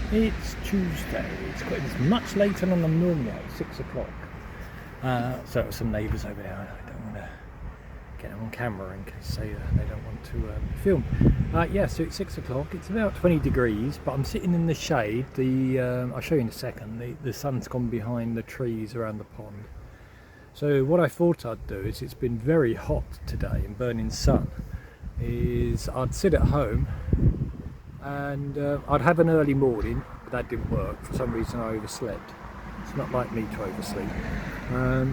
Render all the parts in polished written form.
It's Tuesday. It's much later than I'm normally at, 6 o'clock. So some neighbours over there. I don't want to get them on camera in case they don't want to film. Yeah, so it's 6 o'clock. It's about 20 degrees, but I'm sitting in the shade. I'll show you in a second. The sun's gone behind the trees around the pond. So what I thought I'd do is, it's been very hot today and burning sun, is I'd sit at home and I'd have an early morning, but that didn't work. For some reason I overslept. It's not like me to oversleep.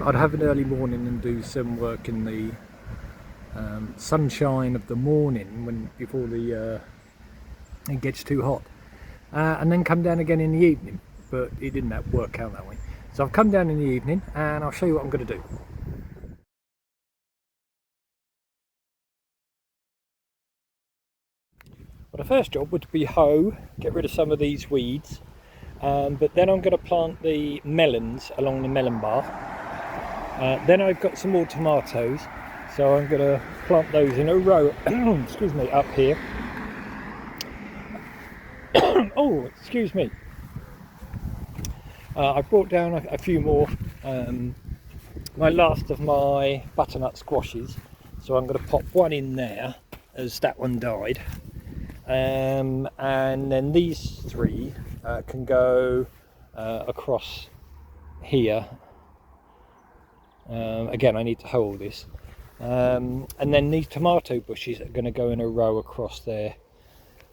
I'd have an early morning and do some work in the sunshine of the morning before it gets too hot, and then come down again in the evening, but it didn't work out that way. So I've come down in the evening and I'll show you what I'm going to do. Well, the first job would be hoe, get rid of some of these weeds, but then I'm going to plant the melons along the melon bar. Then I've got some more tomatoes, so I'm going to plant those in a row, excuse me, up here. Oh, excuse me. I brought down a few more, my last of my butternut squashes, so I'm going to pop one in there as that one died. And then these three can go across here. Again, I need to hold this. And then these tomato bushes are going to go in a row across there.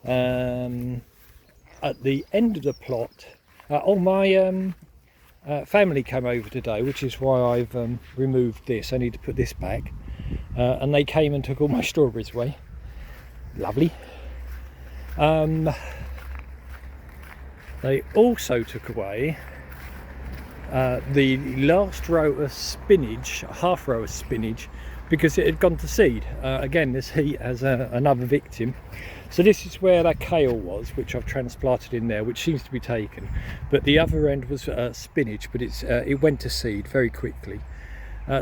At the end of the plot, my family came over today, which is why I've removed this. I need to put this back. And they came and took all my strawberries away. Lovely. They also took away the last row of spinach, half row of spinach, because it had gone to seed. Again, this heat has another victim. So this is where that kale was, which I've transplanted in there, which seems to be taken. But the other end was spinach, but it went to seed very quickly.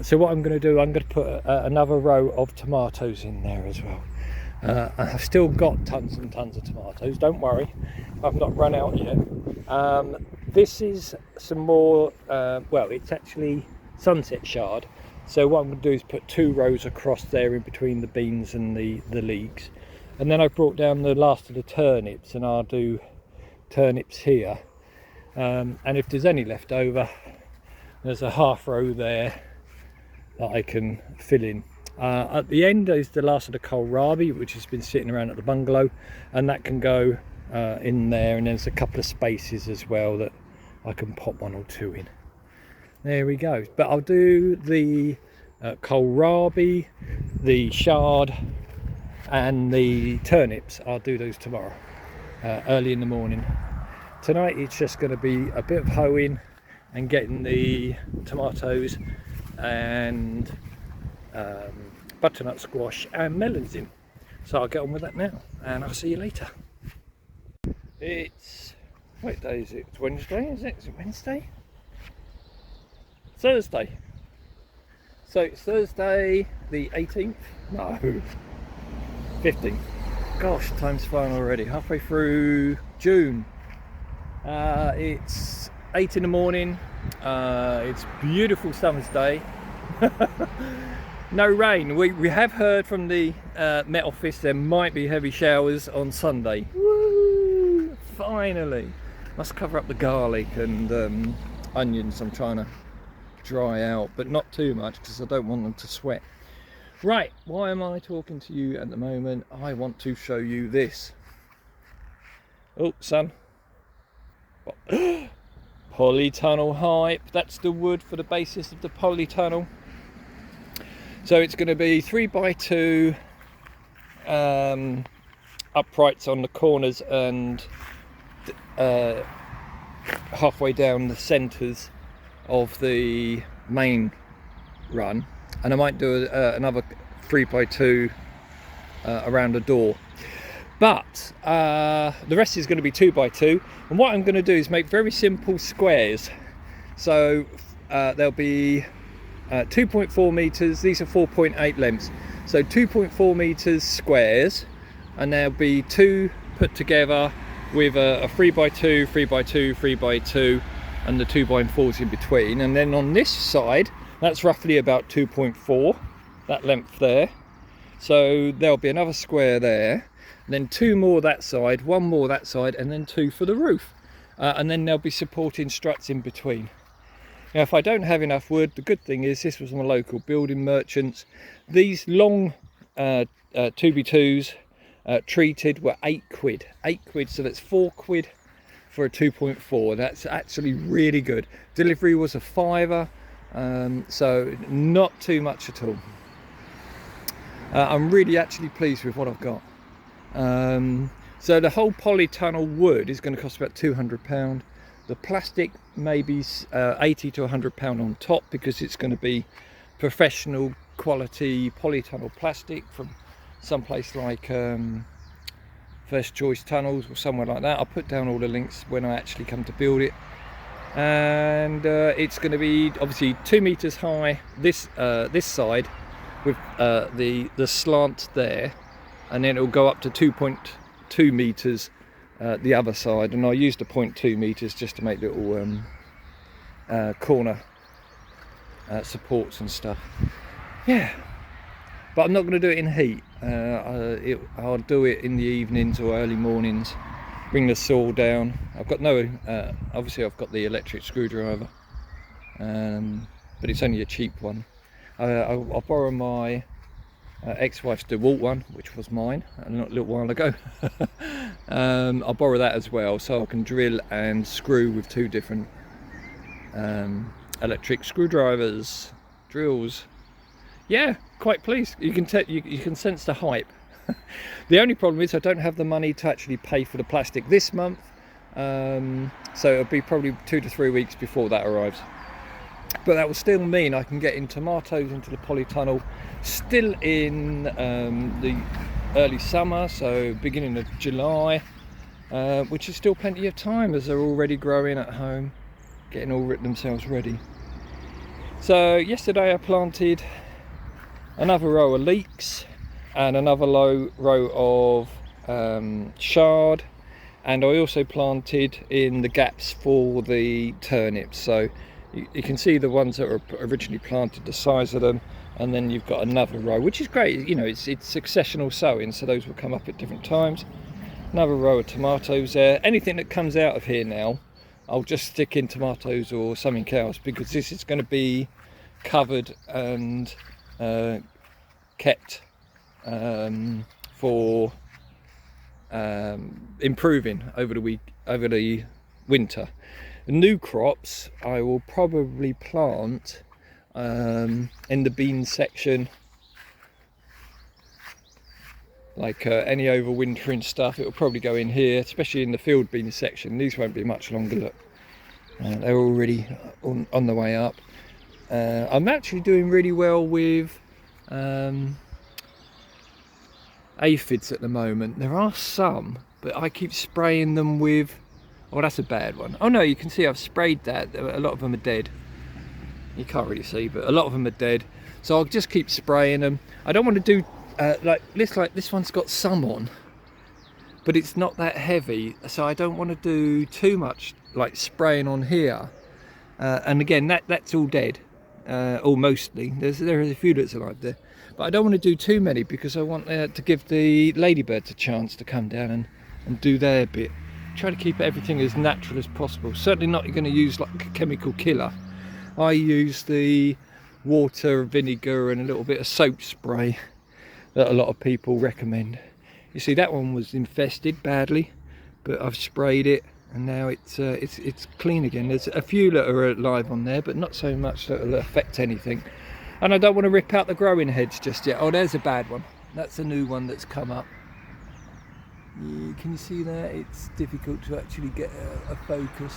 So what I'm going to do, I'm going to put another row of tomatoes in there as well. I've still got tons and tons of tomatoes, don't worry, I've not run out yet. This is some more, well, it's actually sunset shard, so what I'm going to do is put 2 rows across there in between the beans and the leeks. And then I brought down the last of the turnips, and I'll do turnips here. And if there's any left over, there's a half row there that I can fill in. At the end is the last of the kohlrabi, which has been sitting around at the bungalow, and that can go in there. And there's a couple of spaces as well that I can pop 1 or 2 in. There we go. But I'll do the kohlrabi, the shard, and the turnips. I'll do those tomorrow, early in the morning. Tonight it's just going to be a bit of hoeing and getting the tomatoes and butternut squash and melons in. So I'll get on with that now, and I'll see you later. It's, what day is it? It's Wednesday, is it? Is it Wednesday? Thursday. So it's Thursday the 18th? No, 15th. Gosh, time's flying already. Halfway through June. It's 8 in the morning. It's beautiful summer's day. No rain. We have heard from the Met Office there might be heavy showers on Sunday. Woo! Finally. Must cover up the garlic and onions I'm trying to dry out, but not too much because I don't want them to sweat. Right, why am I talking to you at the moment? I want to show you this. Oh, sun. Polytunnel hype. That's the wood for the basis of the polytunnel. So it's going to be 3x2 uprights on the corners and halfway down the centres of the main run, and I might do another 3x2 around the door. But the rest is going to be 2x2, and what I'm going to do is make very simple squares. So there'll be 2.4 meters. These are 4.8 lengths, so 2.4 meters squares, and there'll be 2 put together with a 3x2, 3x2, 3x2 and the 2x4s in between. And then on this side, that's roughly about 2.4, that length there. So there'll be another square there, then 2 more that side, 1 more that side, and then 2 for the roof. And then there'll be supporting struts in between. Now, if I don't have enough wood, the good thing is this was from a local building merchants. These long 2x2s treated were £8. £8, so that's £4 for a 2.4. That's actually really good. Delivery was a £5, so not too much at all. I'm really actually pleased with what I've got. So the whole polytunnel wood is going to cost about £200. The plastic maybe £80 to £100 on top, because it's going to be professional quality polytunnel plastic from someplace like First Choice Tunnels or somewhere like that. I'll put down all the links when I actually come to build it. And it's going to be obviously 2 meters high this side, with the slant there, and then it'll go up to 2.2 meters the other side, and I used the 0.2 meters just to make little corner supports and stuff. Yeah, but I'm not going to do it in heat. I'll do it in the evenings or early mornings. Bring the saw down. I've got no obviously I've got the electric screwdriver, but it's only a cheap one. I'll borrow my ex-wife's DeWalt one, which was mine a little while ago. I'll borrow that as well, so I can drill and screw with 2 different electric screwdrivers, drills. Yeah, quite pleased. You can sense the hype. The only problem is I don't have the money to actually pay for the plastic this month, so it'll be probably 2 to 3 weeks before that arrives. But that will still mean I can get in tomatoes into the polytunnel still in the early summer, so beginning of July, which is still plenty of time, as they're already growing at home, getting all themselves ready. So yesterday I planted another row of leeks and another row of chard, and I also planted in the gaps for the turnips. So you can see the ones that were originally planted, the size of them, and then you've got another row, which is great. You know, it's successional sowing, so those will come up at different times. Another row of tomatoes there. Anything that comes out of here now, I'll just stick in tomatoes or something else, because this is going to be covered and kept for improving over the winter. The new crops I will probably plant in the bean section, like any overwintering stuff. It will probably go in here, especially in the field bean section. These won't be much longer. Look, they're already on the way up. I'm actually doing really well with aphids at the moment. There are some, but I keep spraying them with, oh, that's a bad one. Oh no, you can see I've sprayed that. A lot of them are dead. You can't really see, but a lot of them are dead. So I'll just keep spraying them. I don't want to do like this one's got some on, but it's not that heavy, so I don't want to do too much like spraying on here. And again, that's all dead, or mostly. There is a few that's alive there, but I don't want to do too many, because I want to give the ladybirds a chance to come down and do their bit. Try to keep everything as natural as possible. Certainly not going to use like a chemical killer. I use the water, vinegar and a little bit of soap spray that a lot of people recommend. You see, that one was infested badly, but I've sprayed it and now it's clean again. There's a few that are alive on there, but not so much that will affect anything. And I don't want to rip out the growing heads just yet. Oh, there's a bad one. That's a new one that's come up. Can you see that? It's difficult to actually get a focus.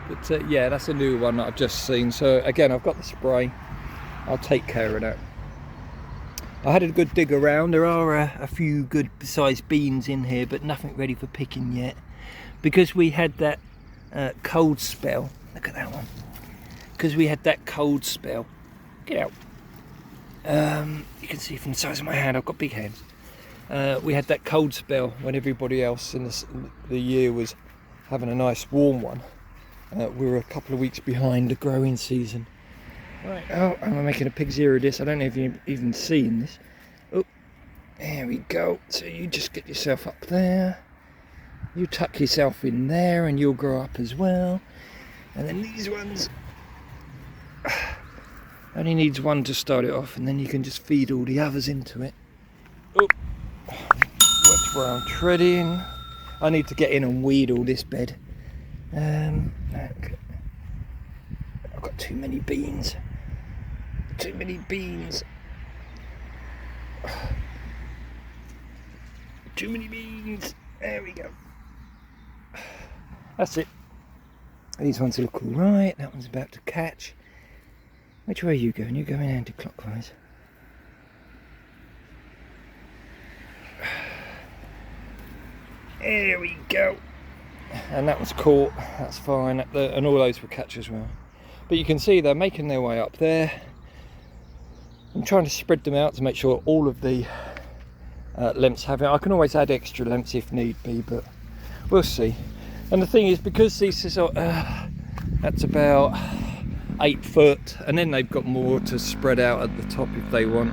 But yeah, that's a new one that I've just seen. So again, I've got the spray. I'll take care of that. I had a good dig around. There are a few good sized beans in here, but nothing ready for picking yet, because we had that cold spell. Look at that one. Because we had that cold spell. Get out. You can see from the size of my hand, I've got big hands. we had that cold spell when everybody else in the year was having a nice warm one. We were a couple of weeks behind the growing season. Right, oh, I'm making a pig's ear of this. I don't know if you've even seen this. Oh, there we go. So you just get yourself up there. You tuck yourself in there and you'll grow up as well. And then these ones, only needs one to start it off, and then you can just feed all the others into it. Oh, watch where I'm treading. I need to get in and weed all this bed. I've got too many beans. Too many beans. Too many beans. There we go. That's it. These ones look all right. That one's about to catch. Which way are you going? You're going anti-clockwise. There we go. And that was caught. That's fine. And all those will catch as well. But you can see they're making their way up there. I'm trying to spread them out to make sure all of the lengths have it. I can always add extra lengths if need be, but we'll see. And the thing is, because these are that's about 8 foot, and then they've got more to spread out at the top if they want.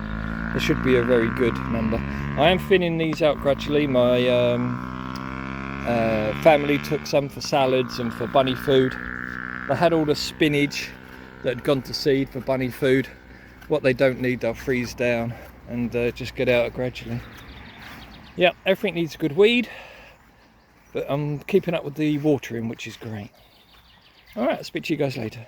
There should be a very good number. I am thinning these out gradually. My family took some for salads and for bunny food. They had all the spinach that had gone to seed for bunny food. What they don't need, they'll freeze down and just get out gradually. Yeah, everything needs a good weed, but I'm keeping up with the watering, which is great. All right, I'll speak to you guys later.